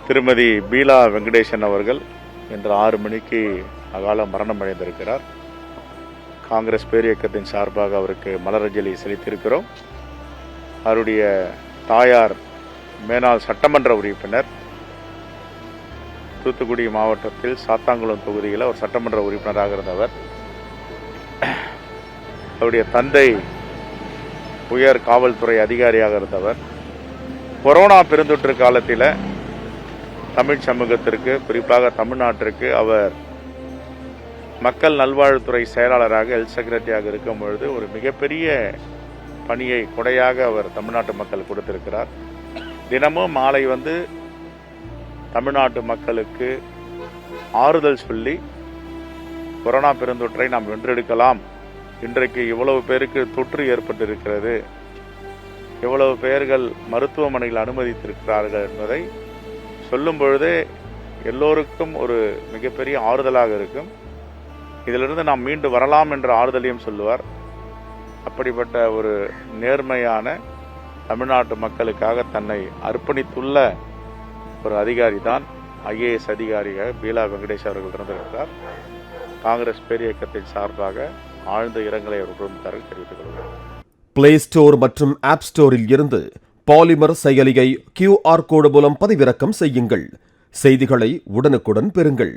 திருமதி பீலா வெங்கடேசன் அவர்கள் இன்று 6 மணிக்கு அகால மரணம் அடைந்திருக்கிறார். காங்கிரஸ் பேரியக்கத்தின் சார்பாக அவருக்கு மலரஞ்சலி செலுத்தியிருக்கிறோம். அவருடைய தாயார் மேனாள் சட்டமன்ற உறுப்பினர், தூத்துக்குடி மாவட்டத்தில் சாத்தாங்குளம் தொகுதியில் ஒரு சட்டமன்ற உறுப்பினராக இருந்தவர். அவருடைய தந்தை உயர் காவல்துறை அதிகாரியாக இருந்தவர். கொரோனா பெருந்தொற்று காலத்தில் தமிழ் சமூகத்திற்கு, குறிப்பாக தமிழ்நாட்டிற்கு அவர் மக்கள் நல்வாழ்வுத்துறை செயலாளராக, ஹெல்த் செக்ரட்டரியாக இருக்கும் பொழுது ஒரு மிகப்பெரிய பணியை கொடையாக அவர் தமிழ்நாட்டு மக்கள் கொடுத்திருக்கிறார். தினமும் மாலை தமிழ்நாட்டு மக்களுக்கு ஆறுதல் சொல்லி கொரோனா பெருந்தொற்றை நாம் வென்றெடுக்கலாம், இன்றைக்கு இவ்வளவு பேருக்கு தொற்று ஏற்பட்டிருக்கிறது, எவ்வளவு பேர்கள் மருத்துவமனையில் அனுமதித்திருக்கிறார்கள் என்பதை சொல்லும் பொழுதே எல்லோருக்கும் ஒரு மிகப்பெரிய ஆறுதலாக இருக்கும். இதிலிருந்து நாம் மீண்டு வரலாம் என்ற ஆறுதலையும் சொல்லுவார். அப்படிப்பட்ட ஒரு நேர்மையான, தமிழ்நாட்டு மக்களுக்காக தன்னை அர்ப்பணித்துள்ள ஒரு அதிகாரி தான் IAS அதிகாரியாக பீலா வெங்கடேஷ் அவர்கள் இருந்திருக்கிறார். காங்கிரஸ் பேரியக்கத்தின் சார்பாக ஆழ்ந்த இரங்கலை அவர் குடும்பத்தார்கள் தெரிவித்துக் கொள்கிறார். பிளே ஸ்டோர் மற்றும் ஆப் ஸ்டோரில் இருந்து பாலிமர் செயலியை QR கோடு மூலம் பதிவிறக்கம் செய்யுங்கள். செய்திகளை உடனுக்குடன் பெறுங்கள்.